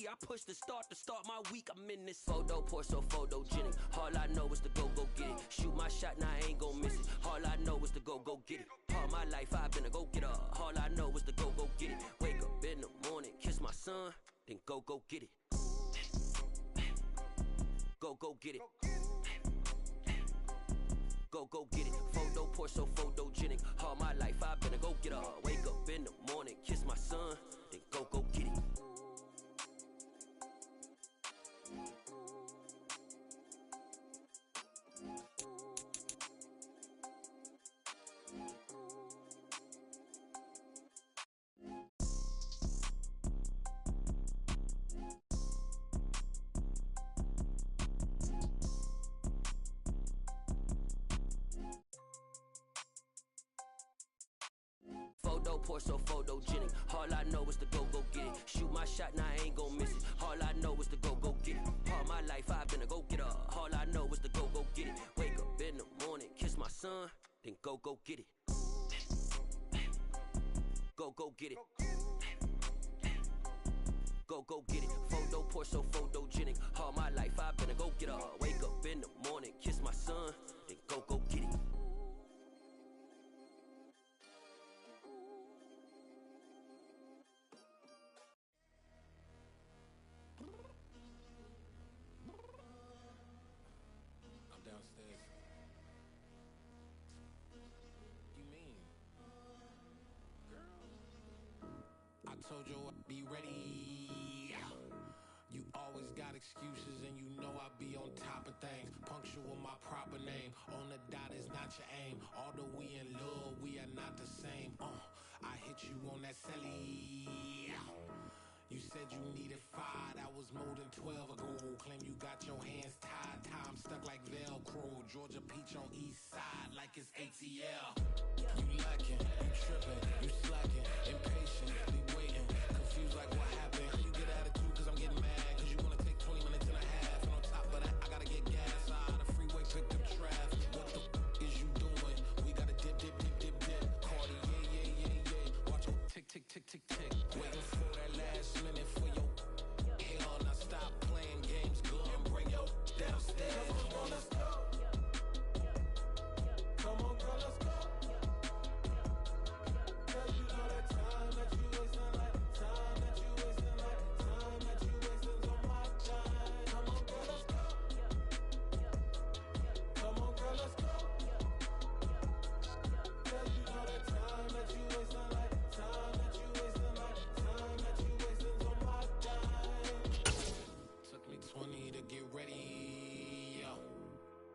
I push the start my week. I'm in this photo, pour so photogenic. All I know is to go get it. Shoot my shot, now I ain't gon' miss it. All I know is to go get it. All my life I've been a go-getter. All I know is to go get it. Wake up in the morning, kiss my son, then go get it. Go get it. Go get it. Photo, pour so photogenic. All my life I've been a go-getter. Wake up in the morning, kiss my son, then go get it. Photo, pour so photogenic. All I know is to go get it. Shoot my shot, now I ain't gon' miss it. All I know is to go get it. All my life I've been a go-getter. All I know is to go get it. Wake up in the morning, kiss my son, then go get it. Go get it. Go get it. Photo, pour so photogenic. All my life I've been a go-getter. Wake up in the morning, kiss my son, then go get it. Downstairs. You mean? Girl, I told you I'd be ready. You always got excuses and you know I be on top of things. Punctual my proper name. On the dot is not your aim. Although we in love, we are not the same. I hit you on that celly. You said you needed 5, that was more than 12 ago. Claim you got your hands tied, time stuck like Velcro. Georgia Peach on east side like it's ATL. You lacking, you tripping, you slacking, impatient, be waiting, confused like what happened. You get attitude cause I'm getting mad, cause you wanna take 20 minutes and a half. And on top of that, I gotta get gas out of the freeway, pick up traffic. What the is you doing? We gotta dip. Cardi, yeah. Watch your tick. Waiting for that last minute for your hell. Now stop playing games, go and bring your downstairs. Come on, let's go. Come on, girl, let's go. Cause you know that time that you wasting, like time that you wasting, like time that you wasting on my time. Come on, girl, let's go. Come on, girl, let's go. Cause you know that time that you wasting, like time that you wasting, like time that you wasting on my time. Took me 20 to get ready, yo.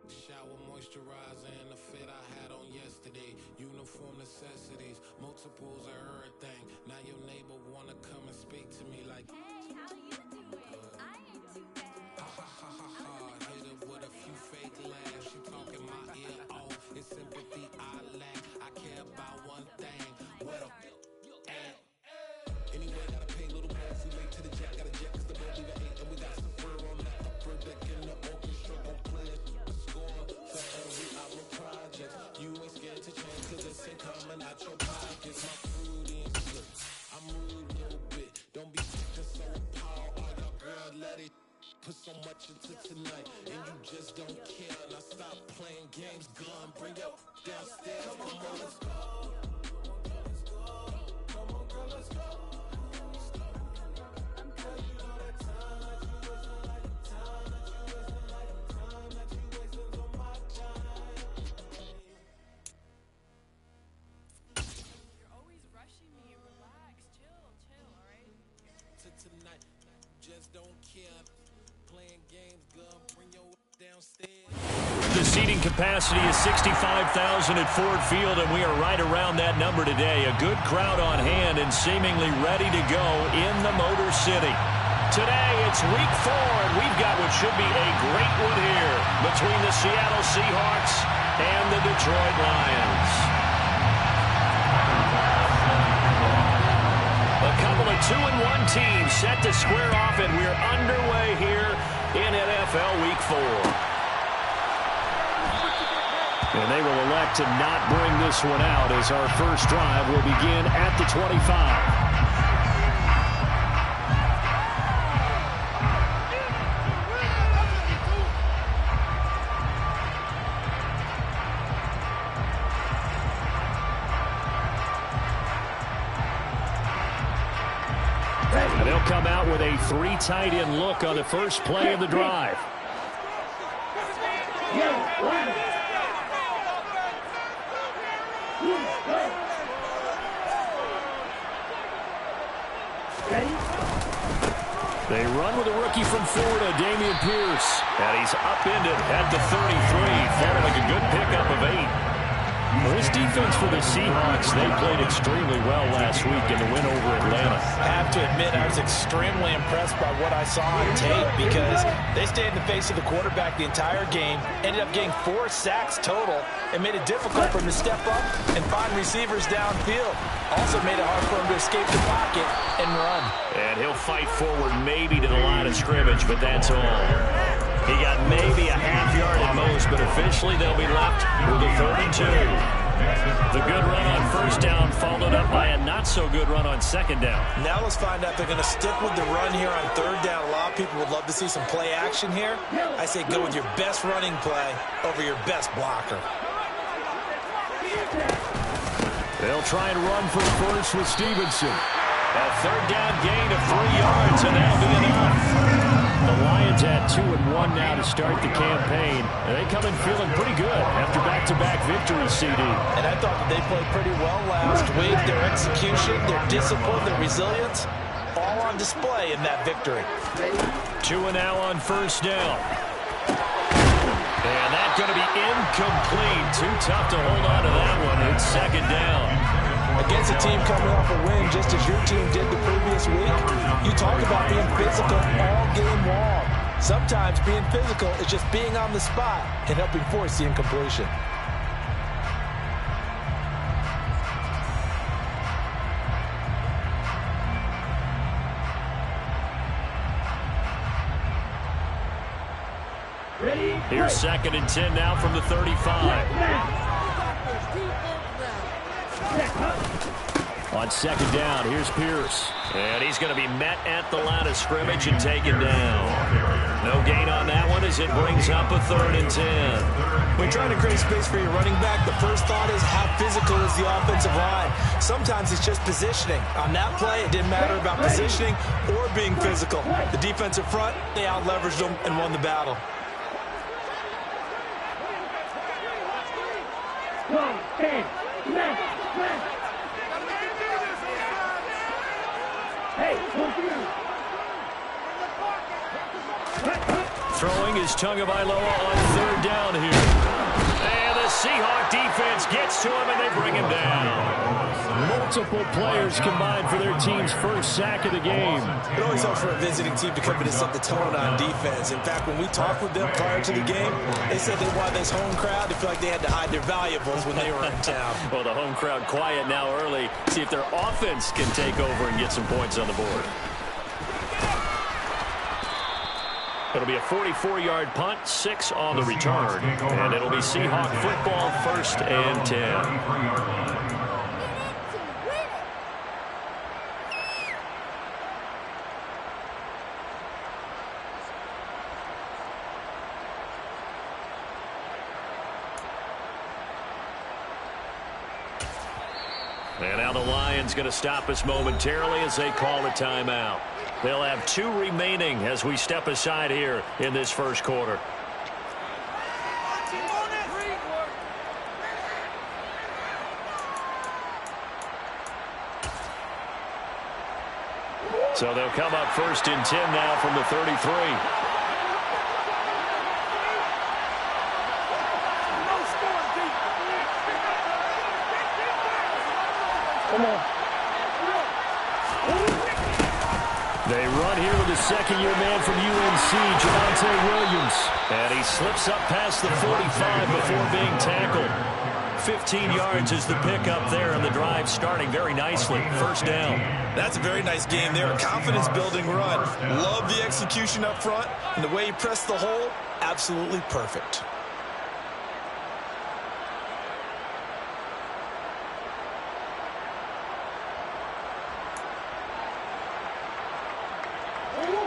Shower, moisturizer, and the fit I had on yesterday. Uniform necessities, multiples of everything. Now your neighbor wanna come and speak to me like, hey, how you doing? I ain't too bad. ha. Hit her with a few fake laughs. She talking my ear off. It's sympathy I lack. I care about one thing. What a at. Anyway, gotta pay a little more if we late to the jack. Got a jet cause the boat leaving 8 and we got some fur on that upper deck in the orchestra. Don't play it. Score for every album project. You ain't scared to change cause this ain't coming out your pockets. My fruity and slip. I'm rude a little bit. Don't be thinking so power. All your girl let it put so much into tonight and you just don't care. Now stop playing games, gun, bring your downstairs. Come on, girl, let's go. Come on, girl, let's go. Cause you know that time that you wasting, like time that you wasting, like time that you wasting on my time. You're always rushing me. Relax, chill, alright? To tonight, just don't care. Playing games, gun, bring your downstairs. The seating capacity is 65,000 at Ford Field, and we are right around that number today. A good crowd on hand and seemingly ready to go in the Motor City. Today, it's week 4, and we've got what should be a great one here between the Seattle Seahawks and the Detroit Lions. A couple of 2-1 teams set to square off, and we're underway here in NFL Week 4. And they will elect to not bring this one out as our first drive will begin at the 25. out with a 3 tight end look on the first play of the drive. They run with a rookie from Florida, Dameon Pierce. And he's upended at the 33, following a good pickup of 8. Well, this defense for the Seahawks, they played extremely well last week in the win over Atlanta. I have to admit, I was extremely impressed by what I saw on tape because they stayed in the face of the quarterback the entire game, ended up getting 4 sacks total, and made it difficult for him to step up and find receivers downfield. Also made it hard for him to escape the pocket and run. And he'll fight forward maybe to the line of scrimmage, but that's all. He got maybe a half yard at most, but officially they'll be left with a 3rd and 2. The good run on first down followed up by a not-so-good run on second down. Now let's find out if they're going to stick with the run here on 3rd down. A lot of people would love to see some play action here. I say go with your best running play over your best blocker. They'll try and run for first with Stevenson. A 3rd down gain of 3 yards, and that'll be enough. The Lions had 2-1 now to start the campaign. And they come in feeling pretty good after back-to-back victories, CD. And I thought that they played pretty well last week. Their execution, their discipline, their resilience, all on display in that victory. 2 now on first down. And that's going to be incomplete. Too tough to hold on to that one. It's second down. Against a team coming off a win, just as your team did the previous week, you talk about being physical all game long. Sometimes being physical is just being on the spot and helping force the incompletion. Here's 2nd and 10 now from the 35. On second down, here's Pierce. And he's going to be met at the line of scrimmage and taken down. No gain on that one as it brings up a 3rd and 10. When trying to create space for your running back, the first thought is how physical is the offensive line. Sometimes it's just positioning. On that play, it didn't matter about positioning or being physical. The defensive front, they out-leveraged them and won the battle. Throwing is Tagovailoa on 3rd down here. And the Seahawk defense gets to him, and they bring him down. Multiple players combined for their team's first sack of the game. It always helps for a visiting team to come in and set the tone on defense. In fact, when we talked with them prior to the game, they said they wanted this home crowd to feel like they had to hide their valuables when they were in town. Well, the home crowd quiet now early. See if their offense can take over and get some points on the board. It'll be a 44-yard punt, 6 on the return. And it'll be Seahawk football, 1st and 10. And now the Lions going to stop us momentarily as they call a timeout. They'll have 2 remaining as we step aside here in this first quarter. So they'll come up 1st and 10 now from the 33. Come on. They run here with the second-year man from UNC, Javonte Williams. And he slips up past the 45 before being tackled. 15 yards is the pickup there, and the drive starting very nicely. 1st down. That's a very nice game there. A confidence-building run. Love the execution up front, and the way he pressed the hole, absolutely perfect.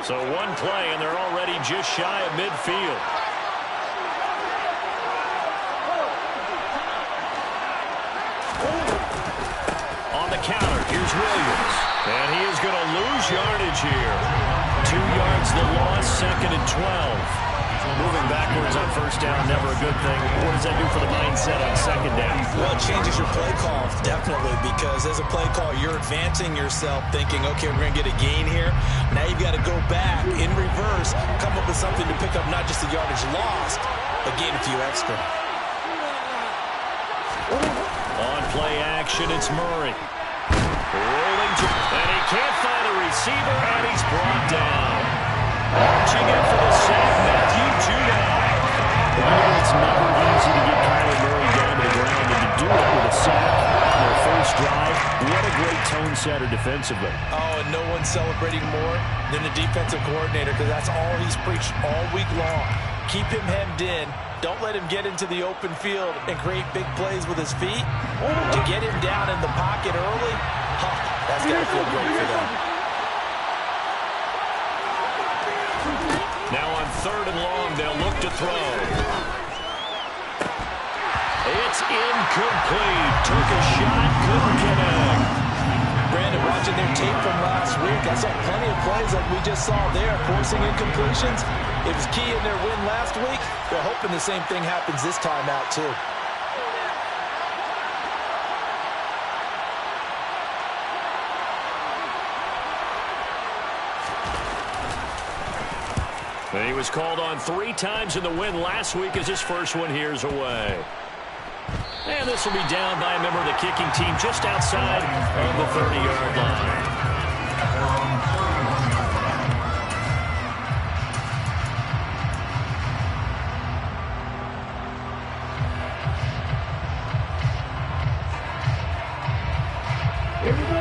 So one play, and they're already just shy of midfield. On the counter, here's Williams. And he is going to lose yardage here. yards, the loss, 2nd and 12. Moving backwards on first down, never a good thing. What does that do for the mindset on second down? Well, it changes your play call, definitely, because as a play call, you're advancing yourself thinking, okay, we're going to get a gain here. Now you've got to go back in reverse, come up with something to pick up not just the yardage lost, but gain a few extra. On play action, it's Murray. Rolling to, and he can't find a receiver, and he's brought down. Marching in for the sack, Matthew Judah. It's never easy to get Kyler Murray down to the ground, and to do it with a sack on their first drive, what a great tone setter defensively. Oh, and no one's celebrating more than the defensive coordinator, because that's all he's preached all week long. Keep him hemmed in. Don't let him get into the open field and create big plays with his feet. To get him down in the pocket early, that's got to feel great for them. Now on 3rd and long, they'll look to throw. It's incomplete. Took a shot, couldn't connect. Brandon, watching their tape from last week, I saw plenty of plays like we just saw there, forcing incompletions. It was key in their win last week. They're hoping the same thing happens this time out, too. He was called on 3 times in the win last week as his first one here's away. And this will be down by a member of the kicking team just outside of the 30-yard line.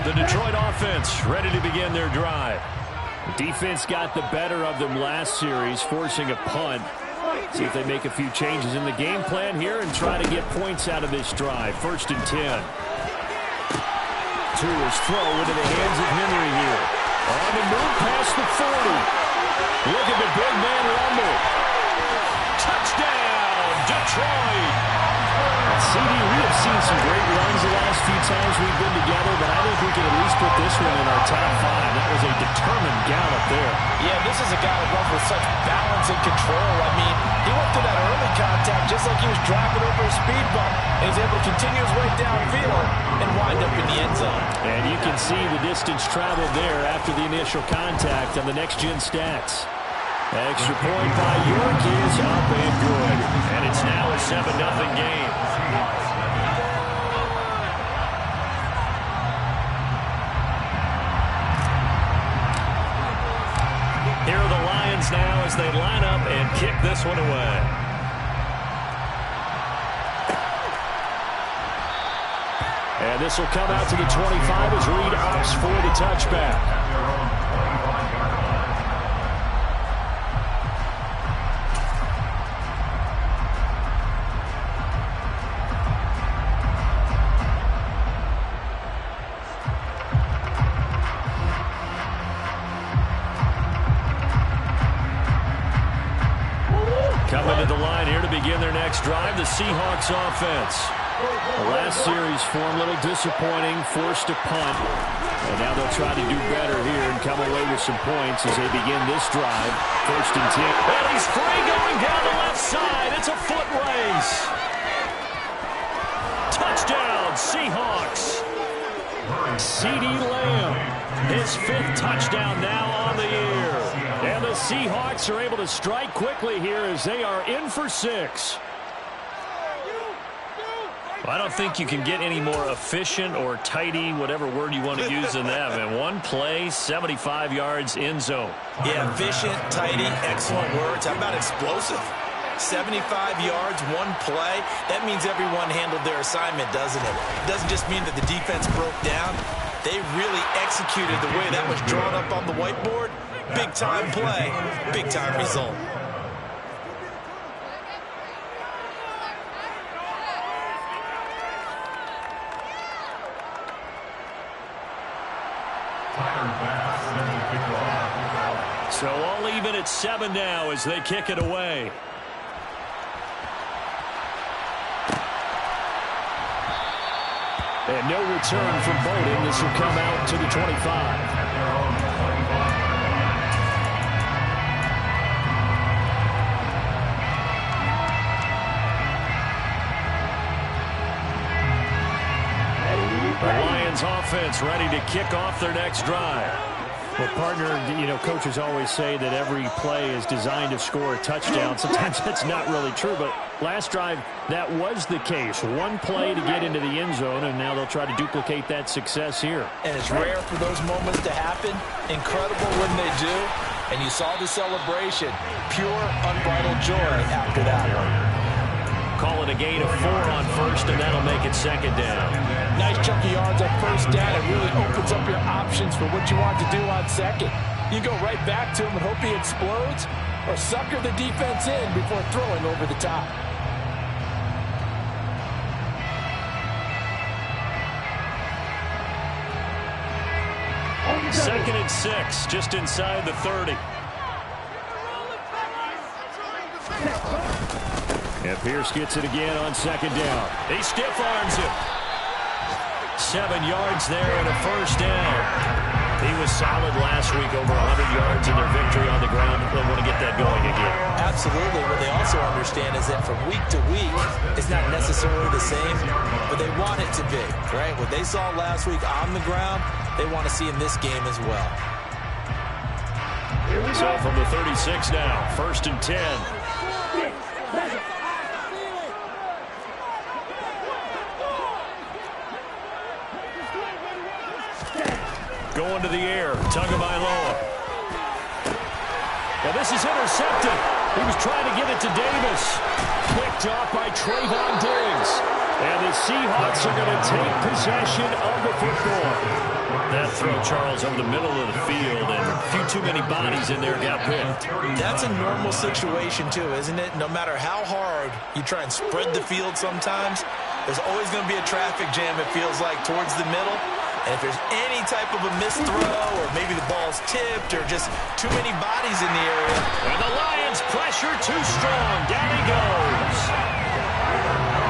The Detroit offense ready to begin their drive. The defense got the better of them last series, forcing a punt. See if they make a few changes in the game plan here and try to get points out of this drive. 1st and 10. Tua's throw into the hands of Henry here. On the move past the 40. Look at the big man rumble. Touchdown, Detroit! CD, we have seen some great runs the last few times we've been together, but I think we can at least put this one in our top 5. That was a determined gallop there. Yeah, this is a guy that runs with such balance and control. I mean, he went through that early contact just like he was driving over a speed bump, and he's able to continue his way downfield and wind up in the end zone. And you can see the distance traveled there after the initial contact on the next-gen stats. Extra point by York is up and good. And it's now a 7-0 game. Here are the Lions now as they line up and kick this one away. And this will come out to the 25 as Reed opts for the touchback. Coming to the line here to begin their next drive, the Seahawks offense. The last series form a little disappointing, forced a punt. And now they'll try to do better here and come away with some points as they begin this drive. 1st and 10. And he's free going down the left side. It's a foot race. Touchdown, Seahawks. CeeDee Lamb, his 5th touchdown now on the year. And the Seahawks are able to strike quickly here as they are in for 6. Well, I don't think you can get any more efficient or tidy, whatever word you want to use than that. Man, one play, 75 yards in zone. Yeah, efficient, tidy, excellent words. How about explosive? 75 yards, one play. That means everyone handled their assignment, doesn't it? It doesn't just mean that the defense broke down. They really executed the way that was drawn up on the whiteboard. Big-time play, big-time result. So all even at 7 now as they kick it away. And no return from Bowden. This will come out to the 25. offense ready to kick off their next drive. Well, partner, coaches always say that every play is designed to score a touchdown. Sometimes that's not really true, but last drive, that was the case. One play to get into the end zone, and now they'll try to duplicate that success here. And it's rare for those moments to happen. Incredible when they do. And you saw the celebration. Pure, unbridled joy after that one. Call it a gain of 4 on first, and that'll make it second down. Nice chunk of yards on first down. It really opens up your options for what you want to do on second. You go right back to him and hope he explodes, or sucker the defense in before throwing over the top. Second and 6, just inside the 30. And Pierce gets it again on second down. He stiff arms him. 7 yards there and a first down. He was solid last week, over 100 yards in their victory on the ground. They want to get that going again. Absolutely. What they also understand is that from week to week, it's not necessarily the same, but they want it to be, right? What they saw last week on the ground, they want to see in this game as well. So from the 36 now, first and 10. Going to the air, Tagovailoa. Well, this is intercepted. He was trying to get it to Davis. Picked off by Trayvon Diggs. And the Seahawks are going to take possession of the football. That throw, Charles, over the middle of the field, and a few too many bodies in there got picked. That's a normal situation, too, isn't it? No matter how hard you try and spread the field sometimes, there's always going to be a traffic jam, it feels like, towards the middle. And if there's any type of a missed throw, or maybe the ball's tipped, or just too many bodies in the area. And the Lions pressure too strong. Down he goes.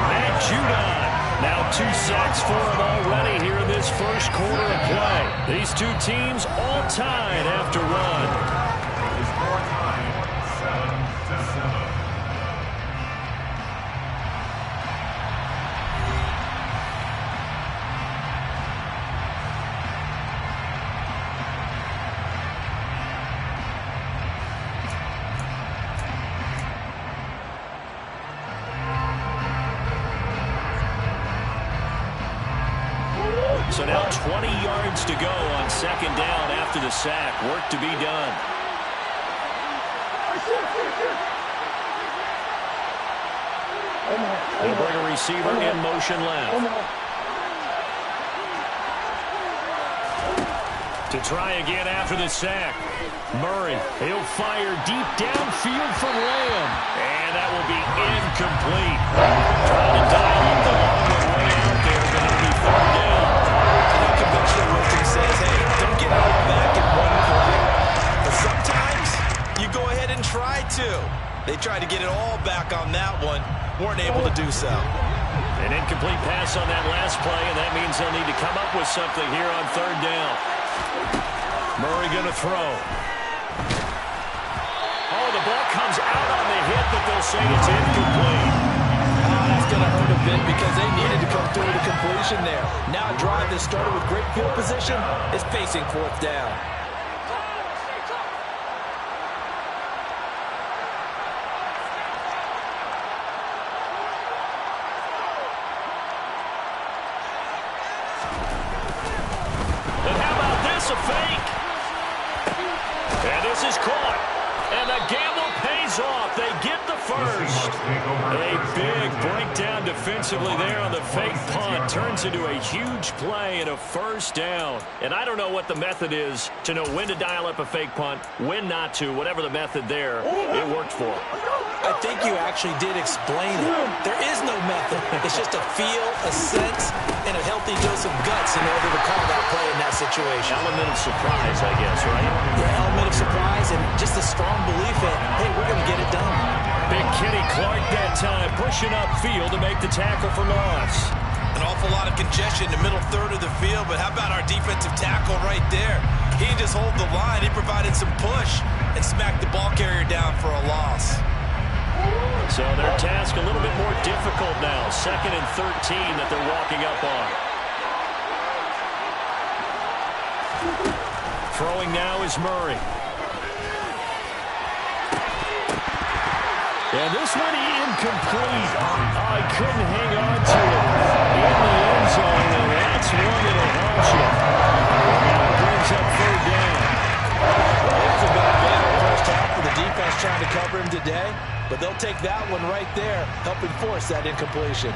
Matt Judon. Now 2 sacks for him already here in this first quarter of play. These two teams all tied after one. So now 20 yards to go on second down after the sack. Work to be done. They'll bring a receiver in motion left. To try again after the sack. Murray, he'll fire deep downfield from Lamb. And that will be incomplete. Trying to dial up the long way out there, but it'll be third down. Conventional wisdom says, hey, don't get it all back in one play. But sometimes you go ahead and try to. They tried to get it all back on that one. Weren't able to do so. An incomplete pass on that last play, and that means they'll need to come up with something here on third down. Murray going to throw. Oh, the ball comes out on the hit, but they'll say it's incomplete. That's going to hurt a bit because they needed to come through the completion there. Now a drive that started with great field position is facing fourth down. And how about this, a fake? And this is caught. And the gamble pays off. They get the first. A big breakdown defensively there on the fake punt. Turns into a huge play and a first down. And I don't know what the method is to know when to dial up a fake punt, when not to, whatever the method there. It worked for them. I think you actually did explain it. There is no method. It's just a feel, a sense, and a healthy dose of guts in order to call that play in that situation. Element of surprise, I guess, right? Yeah, element of surprise and just a strong belief in, hey, we're going to get it done. Big Kenny Clark that time, pushing upfield to make the tackle for loss. An awful lot of congestion in the middle third of the field, but how about our defensive tackle right there? He just hold the line. He provided some push and smacked the ball carrier down for a loss. So their task a little bit more difficult now. 2nd and 13 that they're walking up on. Throwing now is Murray. And this one incomplete. I couldn't hang on to it in the end zone, and that's one that'll haunt you. And it brings up third down. It was a bit of a battle first half for the defense trying to cover him today, but they'll take that one right there, helping force that incompletion.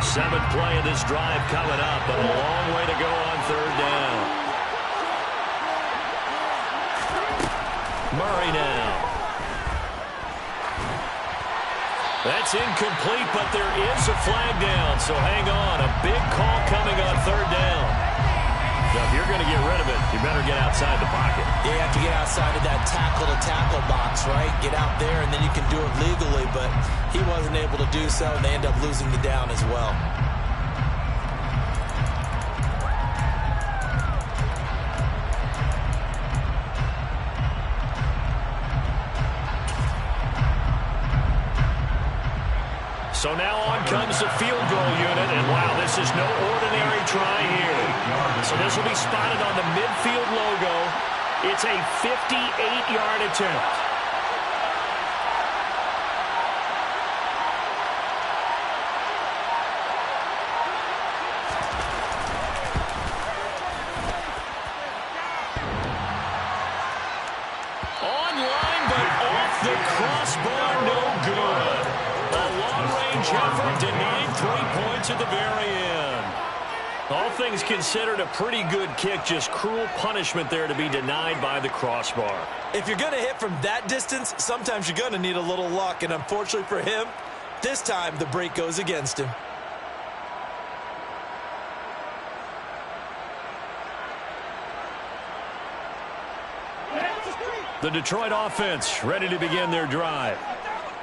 7th play of this drive coming up, but a long way to go on third down. Murray now. That's incomplete, but there is a flag down, so hang on. A big call coming on third down. Now, if you're going to get rid of it, you better get outside the pocket. Yeah, you have to get outside of that tackle-to-tackle box, right? Get out there, and then you can do it legally, but he wasn't able to do so, and they end up losing the down as well. So now on comes the field goal unit, and wow, this is no ordinary try here. So this will be spotted on the midfield logo. It's a 58-yard attempt. Online, but off the crossbar, no good. A long-range effort denying 3 points at the very end. All things considered, a pretty good kick, just cruel punishment there to be denied by the crossbar. If you're going to hit from that distance, sometimes you're going to need a little luck, and unfortunately for him, this time the break goes against him. The Detroit offense ready to begin their drive.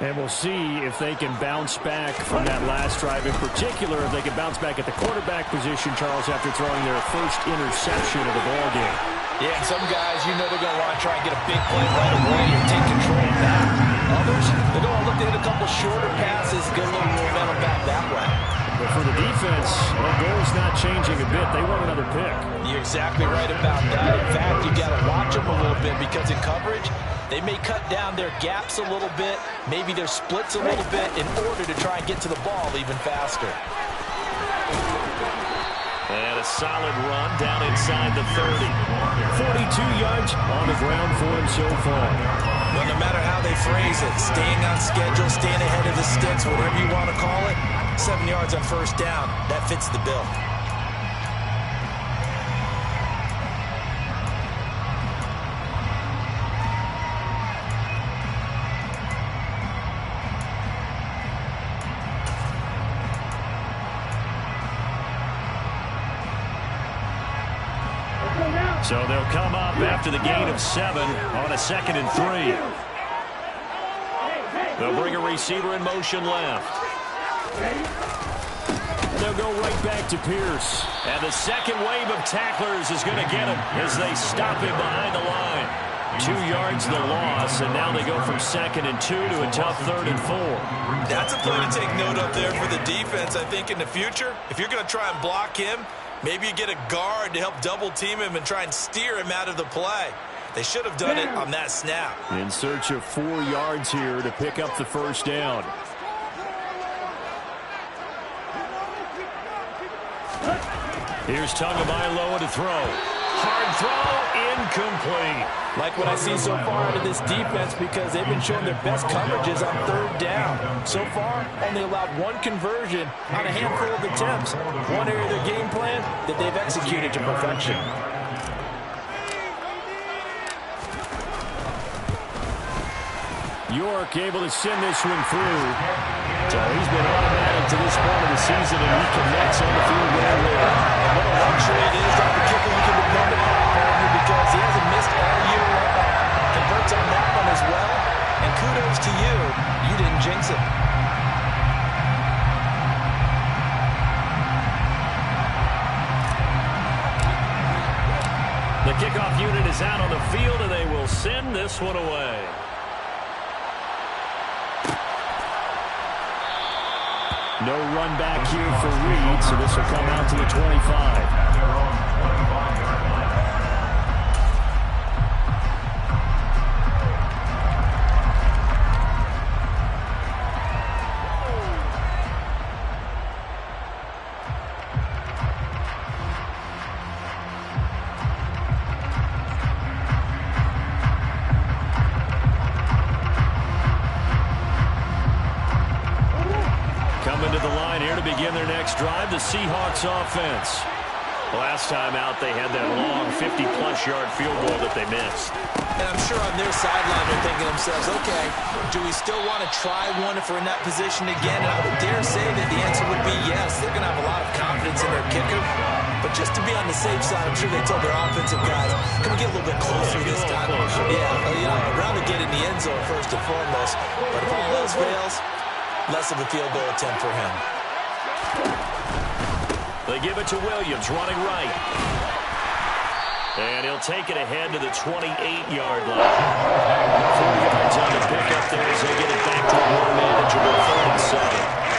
And we'll see if they can bounce back from that last drive. In particular, if they can bounce back at the quarterback position, Charles, after throwing their first interception of the ballgame. Yeah, and some guys, you know they're going to want to try and get a big play right away and take control of that. Others, they're going to look to hit a couple shorter passes, get a little momentum back that way. But for the defense, their goal's not changing a bit. They want another pick. You're exactly right about that. In fact, you got to watch them a little bit because in coverage, they may cut down their gaps a little bit, maybe their splits a little bit in order to try and get to the ball even faster. And a solid run down inside the 30. 42 yards on the ground for him so far. Well, no matter how they phrase it, staying on schedule, staying ahead of the sticks, whatever you want to call it, 7 yards on first down, that fits the bill. So they'll come up after the gain of 7 on a 2nd and 3. They'll bring a receiver in motion left. They'll go right back to Pierce. And the second wave of tacklers is going to get him as they stop him behind the line. 2 yards the loss, and now they go from 2nd and 2 to a tough 3rd and 4. That's a play to take note of there for the defense, I think, in the future. If you're going to try and block him, maybe you get a guard to help double-team him and try and steer him out of the play. They should have done it on that snap. In search of 4 yards here to pick up the first down. Here's Tagovailoa to throw. Hard throw, incomplete. Like what I see so far out of this defense because they've been showing their best coverages on 3rd down. So far, only allowed 1 conversion on a handful of attempts. One area of their game plan that they've executed to perfection. York able to send this one through. So he's been automatic to this point of the season, and he connects on the field goal there. What a luxury it is to have the kicker who can depend upon him because he hasn't missed all year long. Converts on that one as well. And kudos to you. You didn't jinx it. The kickoff unit is out on the field, and they will send this one away. No run back here for Reed, so this will come out to the 25. Drive the Seahawks offense. Last time out, they had that long 50-plus yard field goal that they missed. And I'm sure on their sideline they're thinking to themselves, okay, do we still want to try one if we're in that position again? And I would dare say that the answer would be yes. They're going to have a lot of confidence in their kicker. But just to be on the safe side, I'm sure they told their offensive guys, can we get a little bit closer this time? Yeah, I'd rather get in the end zone first and foremost. But if all else fails, less of a field goal attempt for him. They give it to Williams, running right. And he'll take it ahead to the 28-yard line. 4 yards on the pickup there as they get it back to a more manageable 3rd and 7.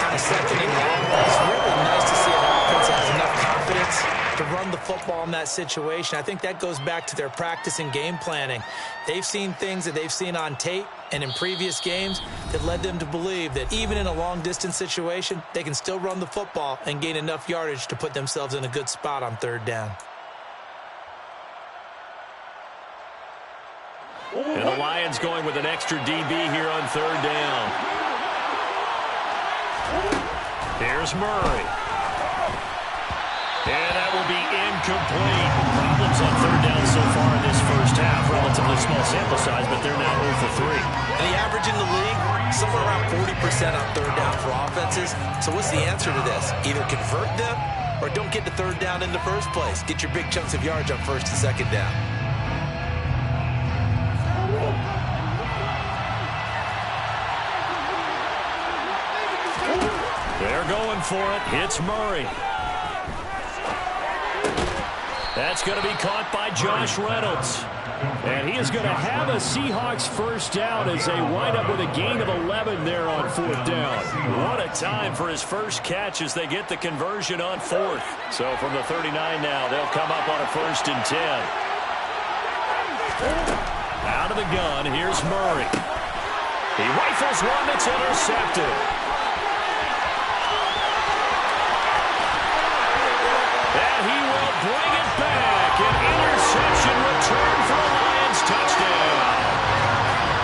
On a second and long, it's really nice to see an offense that has enough confidence to run the football in that situation. I think that goes back to their practice and game planning. They've seen things that they've seen on tape and in previous games that led them to believe that even in a long-distance situation, they can still run the football and gain enough yardage to put themselves in a good spot on 3rd down. And the Lions going with an extra DB here on 3rd down. Here's Murray. And that will be incomplete. Problems on 3rd down so far in this first half. Relatively small sample size, but they're now 0 for 3. And the average in the league, somewhere around 40% on 3rd down for offenses. So what's the answer to this? Either convert them or don't get to 3rd down in the first place. Get your big chunks of yards on 1st and 2nd down. They're going for it. It's Murray. That's going to be caught by Josh Reynolds. And he is going to have a Seahawks first down as they wind up with a gain of 11 there on 4th down. What a time for his first catch as they get the conversion on 4th. So from the 39 now, they'll come up on a 1st and 10. Out of the gun, here's Murray. He rifles one that's intercepted. And he will bring it back. An interception return for a Lions touchdown.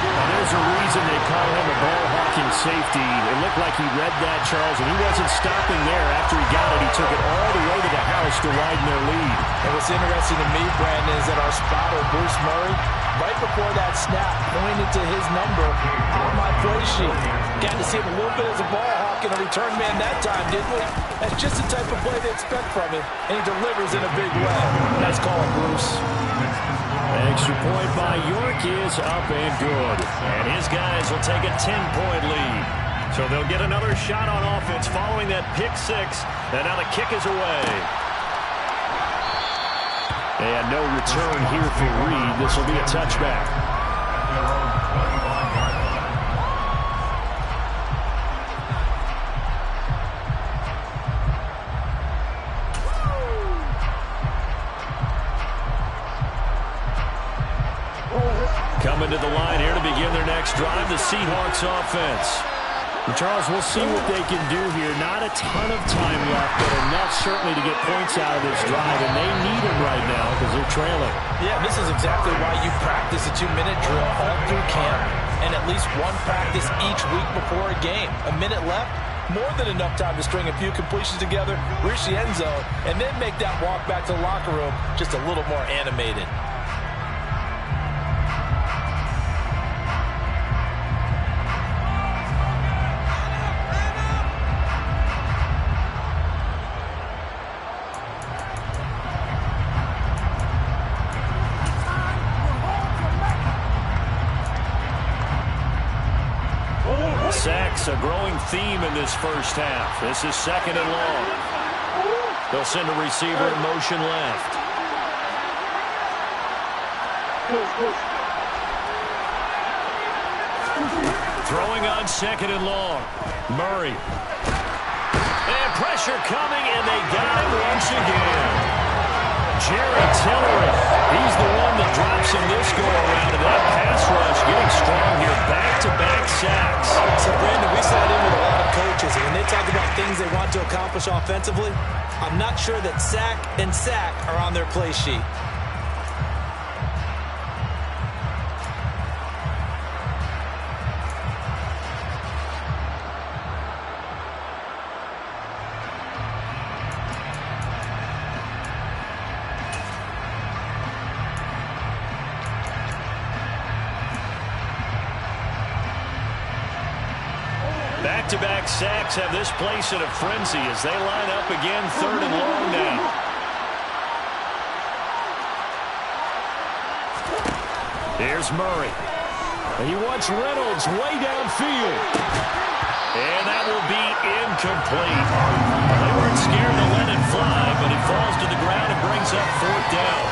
Now, there's a reason they call him a ball-hawking safety. It looked like he read that, Charles, and he wasn't stopping there. After he got it, he took it all the way to the house to widen their lead. And what's interesting to me, Brandon, is that our spotter, Bruce Murray, right before that snap, pointed to his number on my play sheet. Got to see him a little bit as a ball hawk and a return man that time, didn't we? That's just the type of play they expect from him, and he delivers in a big way. Nice call, Bruce. Extra point by York is up and good. And his guys will take a 10-point lead. So they'll get another shot on offense following that pick 6. And now the kick is away. And no return here for Reed. This will be a touchback. Coming to the line here to begin their next drive, the Seahawks offense. And Charles, we'll see what they can do here. Not a ton of time left, but enough certainly to get points out of this drive, and they need them right now because they're trailing. Yeah, this is exactly why you practice a 2-minute drill all through camp and at least one practice each week before a game. A minute left, more than enough time to string a few completions together, reach the end zone, and then make that walk back to the locker room just a little more animated. Sacks, a growing theme in this first half. This is 2nd and long. They'll send a receiver in motion left. Throwing on 2nd and long. Murray. Pressure coming, and they got him once again. Jerry Tillery, he's the one that drops him this go-around, and that pass rush getting strong here. Back-to-back sacks. So, Brandon, we sat in with a lot of coaches, and when they talk about things they want to accomplish offensively, I'm not sure that sack and sack are on their play sheet. Back-to-back sacks have this place in a frenzy as they line up again, 3rd and long now. Here's Murray. He wants Reynolds way downfield. And that will be incomplete. They weren't scared to let it fly, but it falls to the ground and brings up 4th down.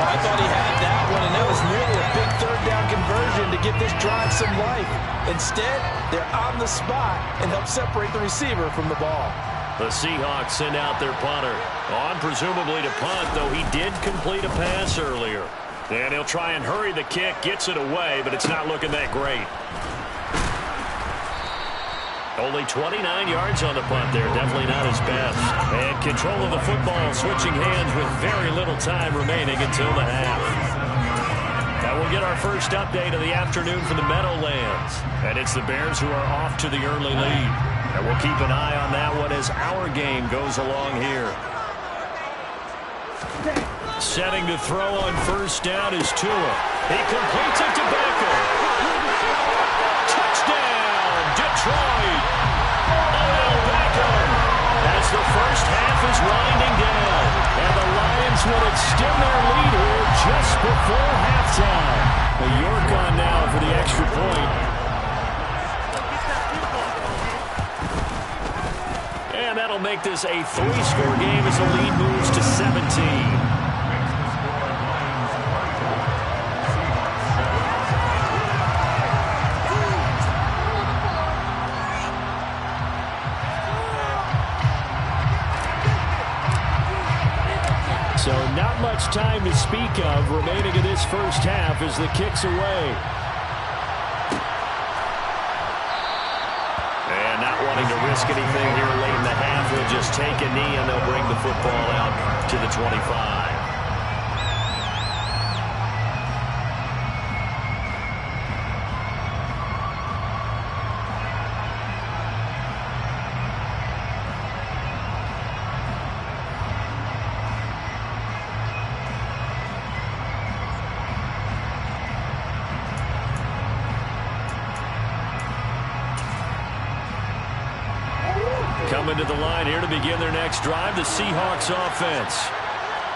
I thought he had that one, and that was nearly a big 3rd down conversion to give this drive some life. Instead, they're on the spot and help separate the receiver from the ball. The Seahawks send out their punter. On presumably to punt, though he did complete a pass earlier. And he'll try and hurry the kick, gets it away, but it's not looking that great. Only 29 yards on the punt there, definitely not his best. And control of the football, switching hands with very little time remaining until the half. Now we'll get our first update of the afternoon for the Meadowlands. And it's the Bears who are off to the early lead. And we'll keep an eye on that one as our game goes along here. Setting to throw on 1st down is Tua. He completes it to Beckham. Touchdown, Detroit. Odell Beckham. As the first half is winding down. And the Lions will extend their lead here just before halftime. York on now for the extra point. And that'll make this a 3-score game as the lead moves to 17. So not much time to speak of remaining in this first half as the kick's away. And not wanting to risk anything here late in the half, he'll just take a knee and they'll bring the football out to the 25. Coming to the line here to begin their next drive, the Seahawks offense.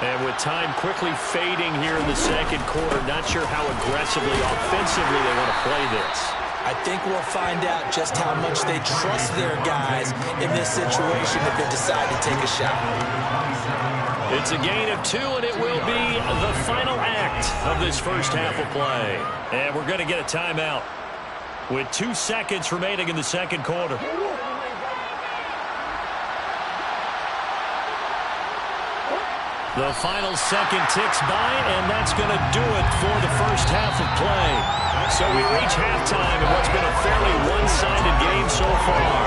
And with time quickly fading here in the second quarter, not sure how aggressively, offensively they want to play this. I think we'll find out just how much they trust their guys in this situation if they decide to take a shot. It's a gain of 2, and it will be the final act of this first half of play. And we're going to get a timeout with 2 seconds remaining in the second quarter. The final second ticks by, and that's going to do it for the first half of play. So we reach halftime in what's been a fairly one-sided game so far.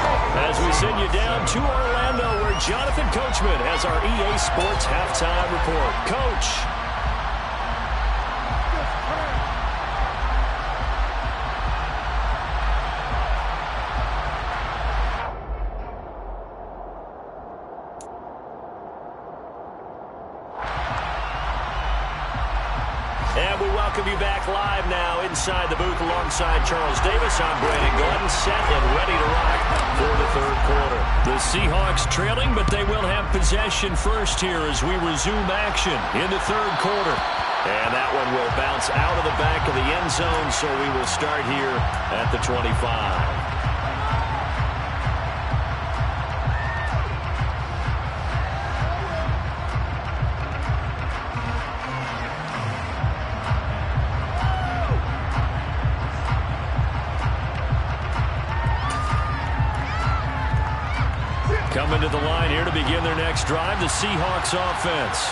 As we send you down to Orlando, where Jonathan Coachman has our EA Sports halftime report. Coach. And we welcome you back live now inside the booth alongside Charles Davis. I'm Brandon Gordon, set and ready to rock for the third quarter. The Seahawks trailing, but they will have possession first here as we resume action in the third quarter. And that one will bounce out of the back of the end zone, so we will start here at the 25. Coming to the line line here to begin their next drive, the Seahawks offense.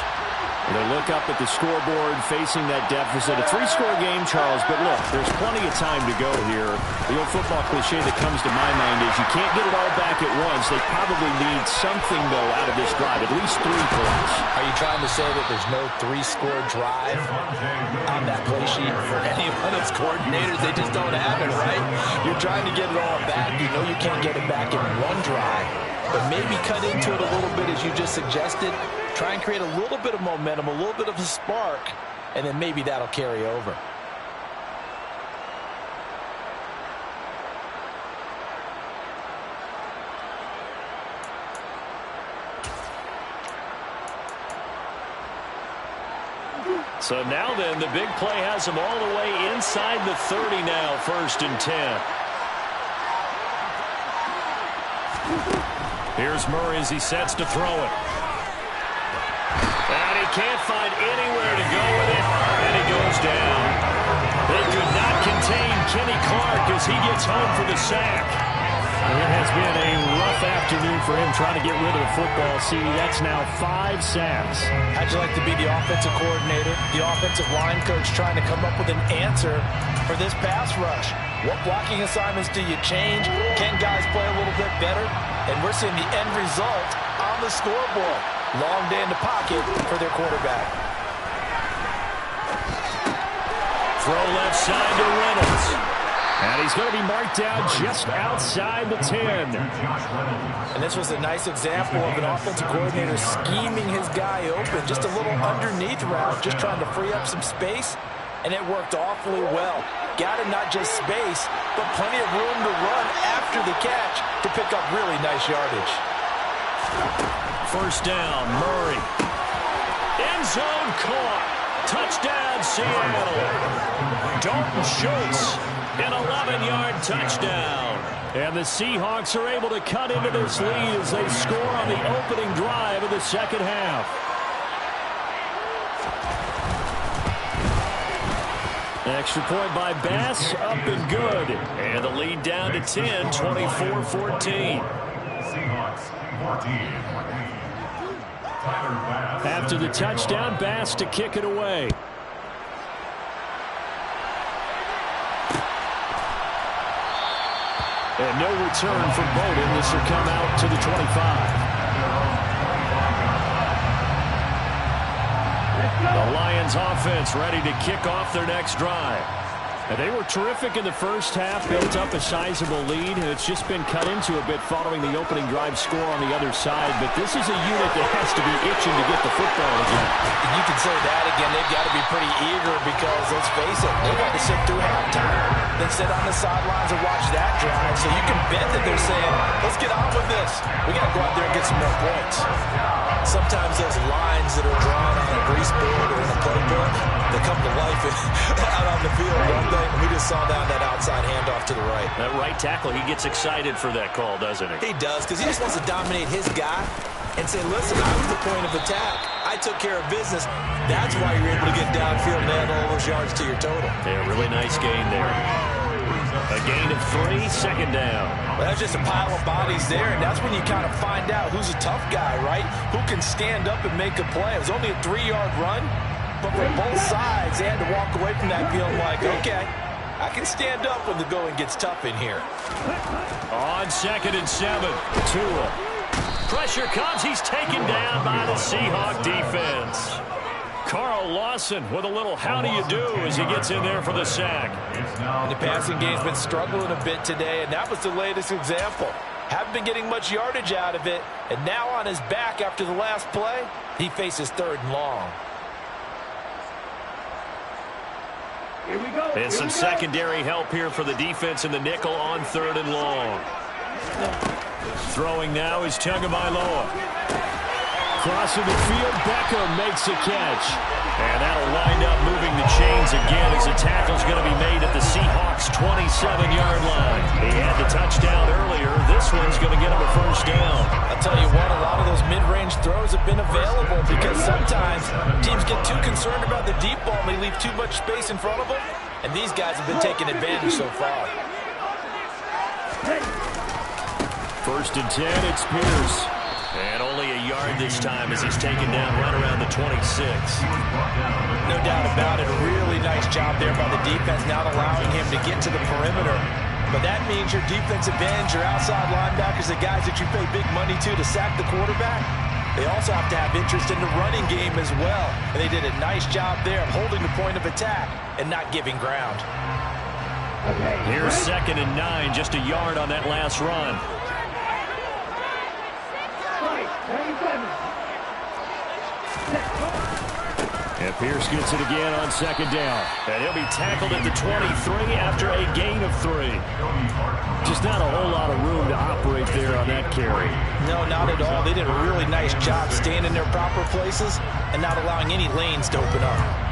They look up at the scoreboard facing that deficit. A 3-score game, Charles, but look, there's plenty of time to go here. The old football cliche that comes to my mind is you can't get it all back at once. They probably need something, though, out of this drive, at least 3 points. Are you trying to say that there's no 3-score drive on that play sheet for any one of those coordinators? They just don't have it, right? You're trying to get it all back. You know you can't get it back in one drive, but maybe cut into it a little bit, as you just suggested. Try and create a little bit of momentum, a little bit of a spark, and then maybe that'll carry over. So now then, the big play has them all the way inside the 30 now, 1st and 10. Here's Murray as he sets to throw it. And he can't find anywhere to go with it, and he goes down. They could not contain Kenny Clark as he gets home for the sack. It has been a rough afternoon for him trying to get rid of the football. See, that's now 5 sacks. How'd you like to be the offensive coordinator, the offensive line coach, trying to come up with an answer for this pass rush? What blocking assignments do you change? Can guys play a little bit better? And we're seeing the end result on the scoreboard. Long day in the pocket for their quarterback. Throw left side to Reynolds. And he's going to be marked down just outside the 10. And this was a nice example of an offensive coordinator scheming his guy open. Just a little underneath route, just trying to free up some space. And it worked awfully well. Got him not just space, but plenty of room to run after the catch to pick up really nice yardage. 1st down, Murray. End zone caught. Touchdown, Seattle. Dalton Schultz, an 11-yard touchdown. And the Seahawks are able to cut into this lead as they score on the opening drive of the second half. Extra point by Bass, up and good. And the lead down to 10, 24-14. After the touchdown, Bass to kick it away. And no return for Bowden. This will come out to the 25. The Lions offense ready to kick off their next drive. And they were terrific in the first half, built up a sizable lead, and it's just been cut into a bit following the opening drive score on the other side. But this is a unit that has to be itching to get the football again. And you can say that again. They've got to be pretty eager because, let's face it, they've got to sit through halftime, then sit on the sidelines and watch that drive. So you can bet that they're saying, let's get on with this. We got to go out there and get some more points. Sometimes those lines that are drawn on a grease board or in a playbook, they come to life out on the field, don't they? And we just saw that outside handoff to the right. That right tackle, he gets excited for that call, doesn't he? He does, because he just wants to dominate his guy and say, listen, I was the point of attack. I took care of business. That's why you're able to get downfield and add all those yards to your total. Yeah, really nice gain there. A gain of 3, 2nd down. Well, that's just a pile of bodies there, and that's when you kind of find out who's a tough guy, right? Who can stand up and make a play. It was only a 3-yard run, but for both sides, they had to walk away from that feeling like, okay, I can stand up when the going gets tough in here. On 2nd and 7, Tua. Pressure comes. He's taken down by the Seahawk defense. Carl Lawson with a little how do you do as he gets in there for the sack. And the passing game's been struggling a bit today, and that was the latest example. Haven't been getting much yardage out of it, and now on his back after the last play, he faces 3rd and long. Here we go. And some secondary help here for the defense in the nickel on 3rd and long. Throwing now is Tagovailoa. Crossing the field, Beckham makes a catch. And that'll wind up moving the chains again as the tackle's going to be made at the Seahawks' 27-yard line. He had the touchdown earlier. This one's going to get him a 1st down. I'll tell you what, a lot of those mid-range throws have been available because sometimes teams get too concerned about the deep ball and they leave too much space in front of them. And these guys have been taking advantage so far. 1st and 10, it's Pierce. And only a yard this time as he's taken down right around the 26. No doubt about it. A really nice job there by the defense, not allowing him to get to the perimeter. But that means your defensive ends, your outside linebackers, the guys that you pay big money to sack the quarterback, they also have to have interest in the running game as well. And they did a nice job there of holding the point of attack and not giving ground. Here's 2nd and 9, just a yard on that last run. And Pierce gets it again on 2nd down. And he'll be tackled at the 23 after a gain of 3. Just not a whole lot of room to operate there on that carry. No, not at all. They did a really nice job staying in their proper places and not allowing any lanes to open up.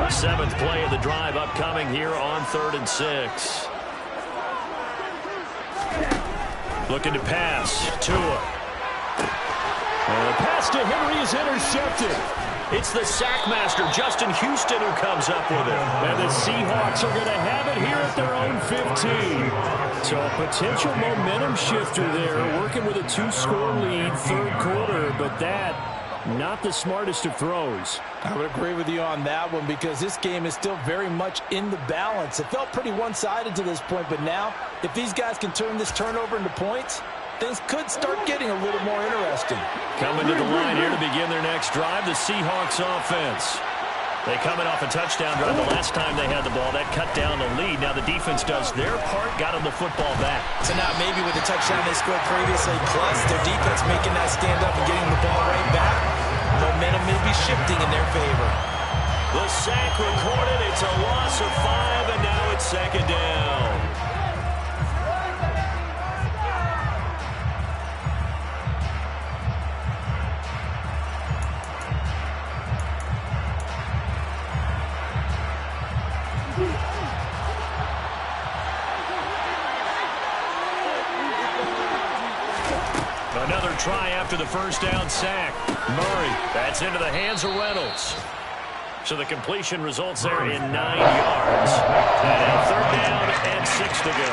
Seventh play of the drive upcoming here on 3rd and 6. Looking to pass. Tua. And the pass to Henry is intercepted. It's the sackmaster, Justin Houston, who comes up with it. And the Seahawks are going to have it here at their own 15. So a potential momentum shifter there, working with a 2-score lead, 3rd quarter, but that not the smartest of throws. I would agree with you on that one because this game is still very much in the balance. It felt pretty one-sided to this point, but now if these guys can turn this turnover into points, things could start getting a little more interesting. Coming to the line here to begin their next drive, the Seahawks offense. They coming off a touchdown drive the last time they had the ball. That cut down the lead. Now the defense does their part, got them the football back. So now maybe with the touchdown they scored previously, plus their defense making that stand up and getting the ball right back, momentum may be shifting in their favor. The sack recorded. It's a loss of 5, and now it's 2nd down. Another try after the first down sack. Murray, that's into the hands of Reynolds. So the completion results there in 9 yards. And now 3rd down and 6 to go.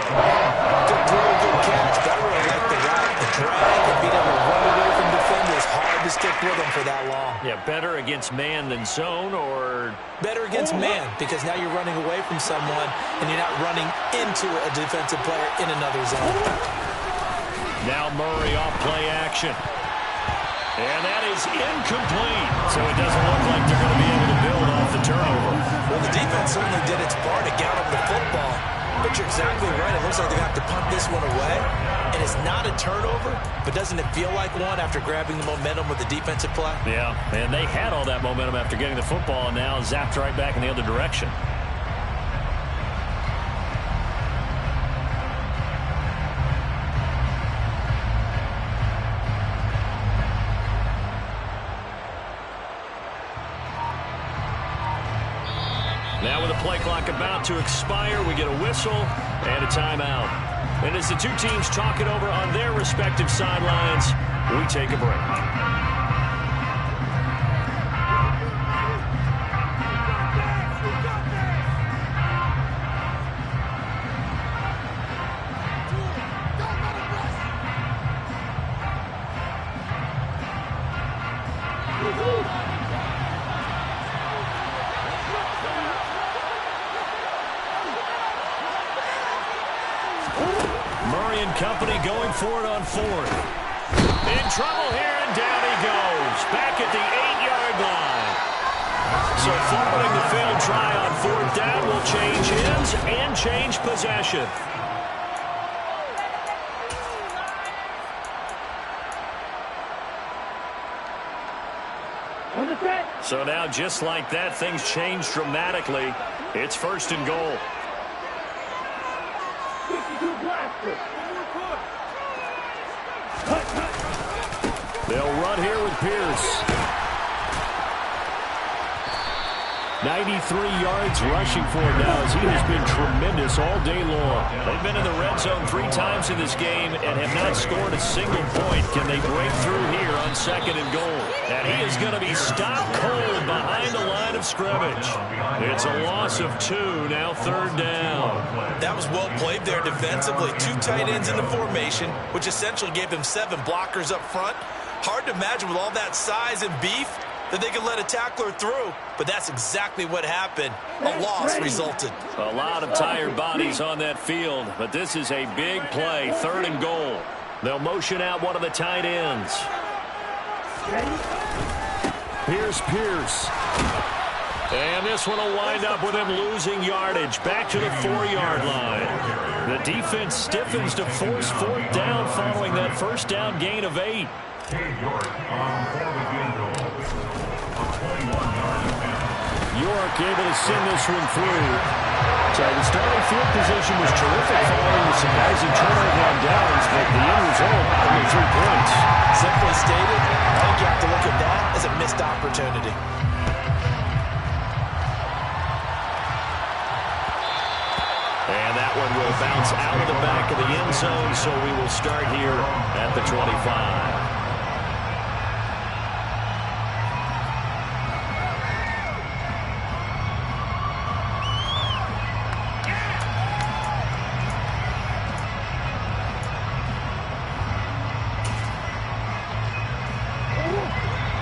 Really good catch. That really like the route, the drag, and being able to run away from defenders. Hard to stick with them for that long. Yeah, better against man than zone, or better against man, because now you're running away from someone and you're not running into a defensive player in another zone. Now Murray off play action. And that is incomplete. So it doesn't look like they're going to be able to build off the turnover. Well, the defense certainly did its part to get them the football. But you're exactly right. It looks like they're going to have to punt this one away. And it's not a turnover, but doesn't it feel like one after grabbing the momentum with the defensive play? Yeah, and they had all that momentum after getting the football and now zapped right back in the other direction. Now with the play clock about to expire, we get a whistle and a timeout. And as the two teams talk it over on their respective sidelines, we take a break. Company going for it on 4th. In trouble here, and down he goes. Back at the 8-yard line. So forwarding the failed try on 4th down will change ends and change possession. So now, just like that, things change dramatically. It's 1st and goal. They'll run here with Pierce. 93 yards rushing for him now, as he has been tremendous all day long. They've been in the red zone 3 times in this game and have not scored a single point. Can they break through here on 2nd and goal? And he is going to be stopped cold behind the line of scrimmage. It's a loss of 2, now 3rd down. That was well played there defensively. 2 tight ends in the formation, which essentially gave them 7 blockers up front. Hard to imagine with all that size and beef that they could let a tackler through, but that's exactly what happened. A loss resulted. A lot of tired bodies on that field, but this is a big play, 3rd and goal. They'll motion out one of the tight ends. Here's Pierce. And this one will wind up with him losing yardage back to the 4-yard line. The defense stiffens to force 4th down following that 1st down gain of 8. York able to send this one through. So the starting field position was terrific following the surprising turnover on downs, but the end result, only 3 points. Simply stated, I think you have to look at that as a missed opportunity. And that one will bounce out of the back of the end zone, so we will start here at the 25.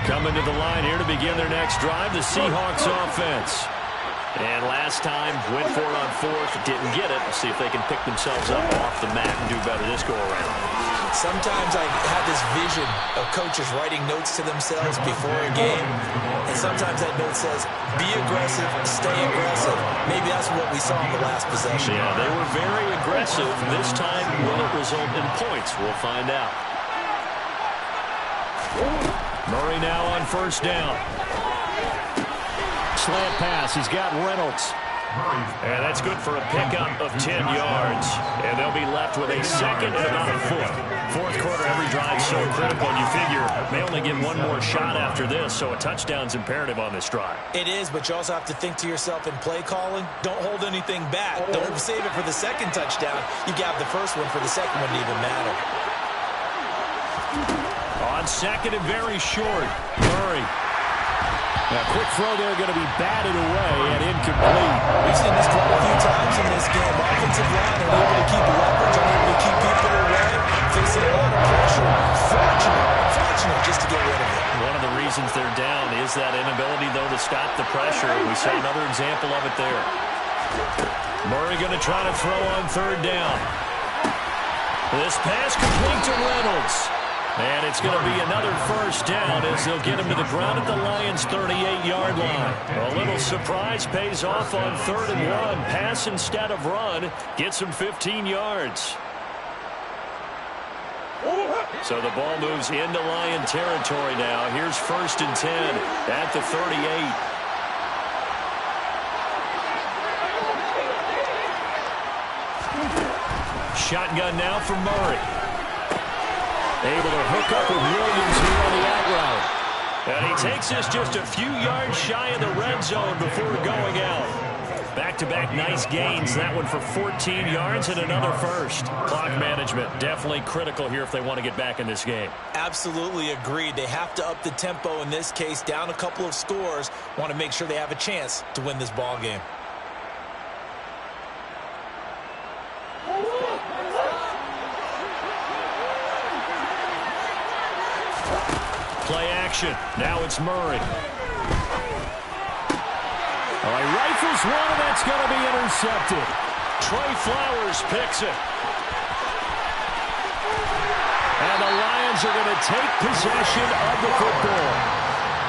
Coming to the line here to begin their next drive, the Seahawks offense. And last time, went for it on 4th, didn't get it. We'll see if they can pick themselves up off the mat and do better this go-around. Sometimes I have this vision of coaches writing notes to themselves before a game, and sometimes that note says, be aggressive, stay aggressive. Maybe that's what we saw in the last possession. Yeah, they were very aggressive. This time, will it result in points? We'll find out. Murray now on 1st down. Slant pass. He's got Reynolds. And that's good for a pickup of 10 yards. And they'll be left with a 2nd and about a foot. 4th quarter, every drive so critical. And you figure they only get one more shot after this, so a touchdown's imperative on this drive. It is, but you also have to think to yourself in play calling, don't hold anything back. Don't save it for the 2nd touchdown. You got the 1st one for the 2nd one to even matter. On 2nd and very short, Murray. A quick throw there going to be batted away and incomplete. We've seen this quite a few times in this game. Offensive line are able to keep leverage, unable to keep people away, facing a lot of pressure. Fortunate just to get rid of it. One of the reasons they're down is that inability, though, to stop the pressure. We saw another example of it there. Murray going to try to throw on 3rd down. This pass complete to Reynolds. And it's going to be another 1st down as they'll get him to the ground at the Lions' 38-yard line. A little surprise pays off on 3rd and 1. Pass instead of run. Gets him 15 yards. So the ball moves into Lion territory now. Here's 1st and 10 at the 38. Shotgun now for Murray. Able to hook up with Williams here on the out route. And he takes this just a few yards shy of the red zone before going out. Back-to-back nice gains. That one for 14 yards and another 1st. Clock management definitely critical here if they want to get back in this game. Absolutely agreed. They have to up the tempo in this case. Down a couple of scores. Want to make sure they have a chance to win this ball game. Play action. Now it's Murray. All right, rifles one, and that's going to be intercepted. Trey Flowers picks it. And the Lions are going to take possession of the football.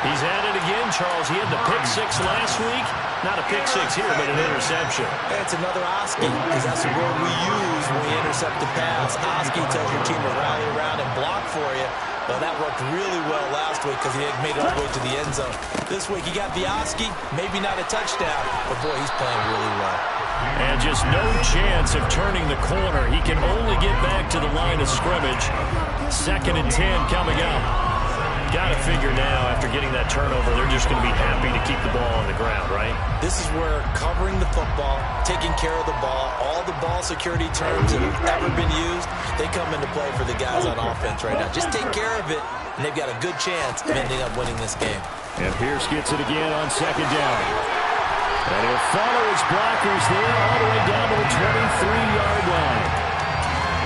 He's at it again, Charles. He had the pick 6 last week. Not a pick 6 here, but an interception. It's another Oski, because that's the word we use when we intercept the pass. Oski tells your team to rally around and block for you. Well, that worked really well last week because he had made it all the way to the end zone. This week, he got the Oski, maybe not a touchdown, but boy, he's playing really well. And just no chance of turning the corner. He can only get back to the line of scrimmage. 2nd and 10 coming up. Got to figure now, after getting that turnover, they're just going to be happy to keep the ball on the ground, right? This is where covering the football, taking care of the ball, all the ball security terms that have ever been used, they come into play for the guys on offense right now. Just take care of it, and they've got a good chance of ending up winning this game. And Pierce gets it again on second down. And he'll follow his blockers there all the way down to the 23-yard line.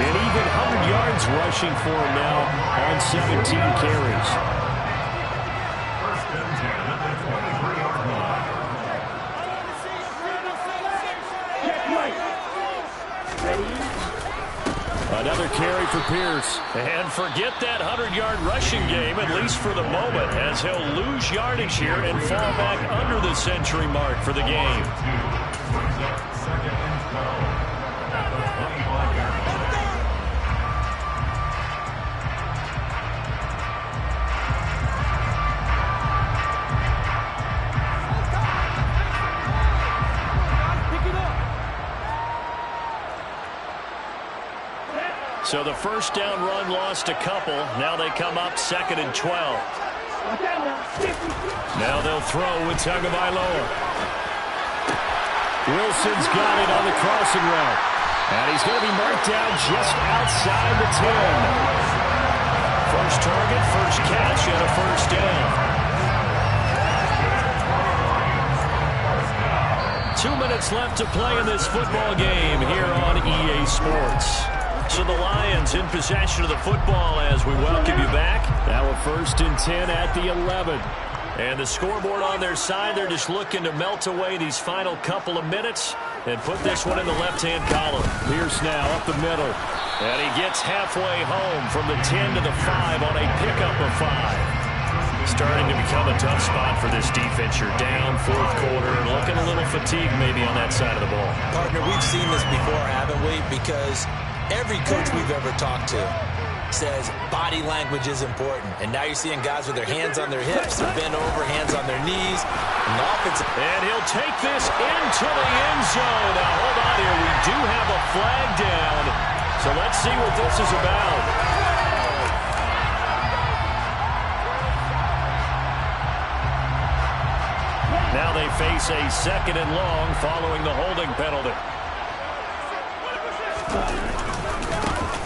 An even 100 yards rushing for him now on 17 carries. Another carry for Pierce. And forget that 100-yard rushing game, at least for the moment, as he'll lose yardage here and fall back under the century mark for the game. So the first down run lost a couple. Now they come up 2nd and 12. Now they'll throw with Tagovailoa. Wilson's got it on the crossing route. And he's going to be marked down just outside the 10. First target, first catch, and a first down. 2 minutes left to play in this football game here on EA Sports. So the Lions in possession of the football as we welcome you back. Now a 1st and 10 at the 11. And the scoreboard on their side, they're just looking to melt away these final couple of minutes and put this one in the left-hand column. Pierce now up the middle. And he gets halfway home from the 10 to the 5 on a pickup of 5. Starting to become a tough spot for this defense. You're down 4th quarter, looking a little fatigued maybe on that side of the ball. Partner, we've seen this before, haven't we? Because every coach we've ever talked to says body language is important. And now you're seeing guys with their hands on their hips, bent over, hands on their knees. And the offensive... And he'll take this into the end zone. Now, hold on here. We do have a flag down. So let's see what this is about. Now they face a 2nd and long following the holding penalty.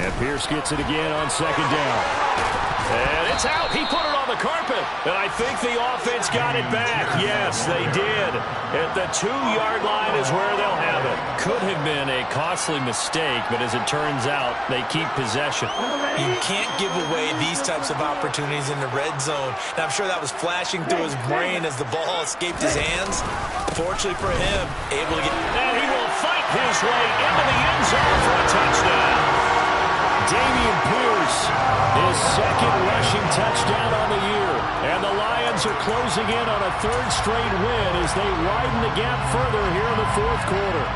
And Pierce gets it again on 2nd down. And it's out. He put it on the carpet. And I think the offense got it back. Yes, they did. At the 2-yard line is where they'll have it. Could have been a costly mistake, but as it turns out, they keep possession. You can't give away these types of opportunities in the red zone. And I'm sure that was flashing through his brain as the ball escaped his hands. Fortunately for him, able to get... And he will fight his way into the end zone for a touchdown. Dameon Pierce, his 2nd rushing touchdown on the year. And the Lions are closing in on a 3rd straight win as they widen the gap further here in the 4th quarter.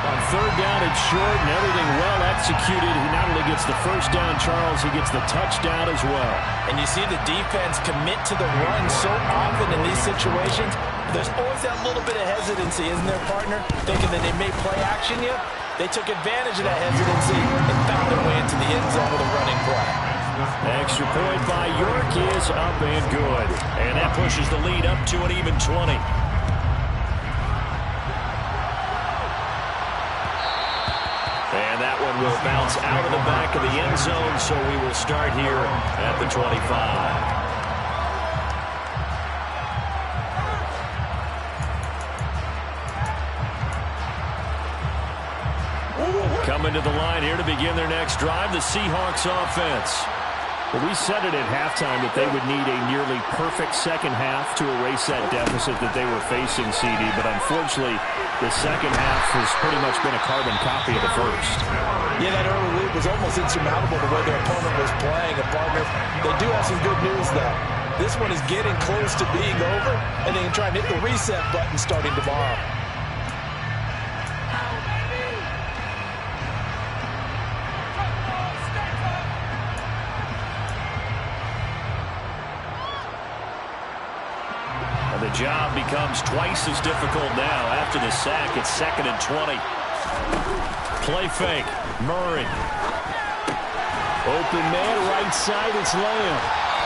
On 3rd down and short and everything well executed, he not only gets the first down, Charles, he gets the touchdown as well. And you see the defense commit to the run so often in these situations. There's always that little bit of hesitancy, isn't there, partner? Thinking that they may play action you. They took advantage of that hesitancy and found their way into the end zone with a running play. Extra point by York is up and good. And that pushes the lead up to an even 20. And that one will bounce out of the back of the end zone, so we will start here at the 25. Coming to the line here to begin their next drive, the Seahawks offense. Well, we said it at halftime that they would need a nearly perfect second half to erase that deficit that they were facing, CD. But unfortunately, the second half has pretty much been a carbon copy of the first. Yeah, that early lead was almost insurmountable the way their opponent was playing. And, partner, they do have some good news, though. This one is getting close to being over, and they can try and hit the reset button starting tomorrow. The job becomes twice as difficult now. After the sack, it's 2nd and 20. Play fake. Murray. Open man, right side, it's Lamb.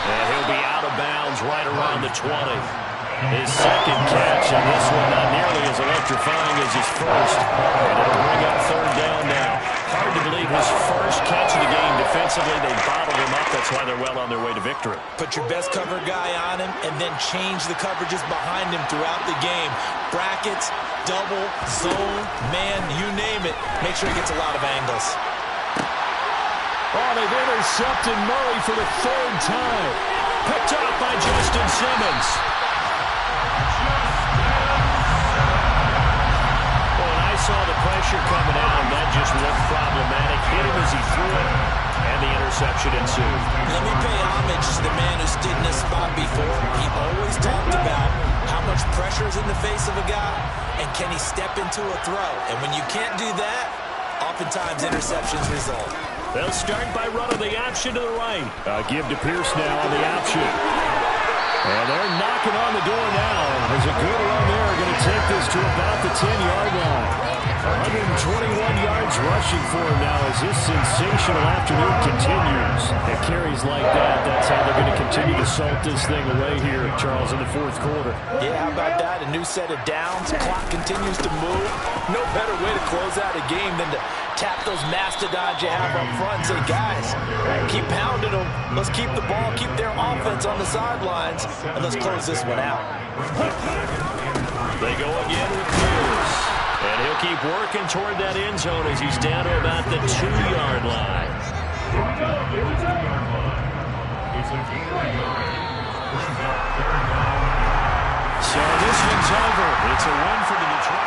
And he'll be out of bounds right around the 20. His second catch, and this one not nearly as electrifying as his first. And it'll bring up third down now. Hard to believe his first catch of the game. Defensively, they bottled him up. That's why they're well on their way to victory. Put your best cover guy on him and then change the coverages behind him throughout the game. Brackets, double, zone, man, you name it. Make sure he gets a lot of angles. Oh, they've intercepted Murray for the third time. Picked up by Justin Simmons. Well, and I saw the pressure coming out, and that just looked problematic. Hit him as he threw it, and the interception ensued. Let me pay homage to the man who stood in this spot before. He always talked about how much pressure is in the face of a guy, and can he step into a throw. And when you can't do that, oftentimes interceptions result. They'll start by running the option to the right. Give to Pierce now on the option. And they're knocking on the door now. There's a good run there. Going to take this to about the 10-yard line. 121 yards rushing for him now as this sensational afternoon continues. At carries like that, that's how they're going to continue to salt this thing away here, Charles, in the fourth quarter. Yeah, how about that? A new set of downs. Clock continues to move. No better way to close out a game than to tap those mastodons you have up front and say, guys, keep pounding them. Let's keep the ball, keep their offense on the sidelines, and let's close this one out. They go again with Pierce. And he'll keep working toward that end zone as he's down to about the 2-yard line. So this one's over. It's a win for the Detroit.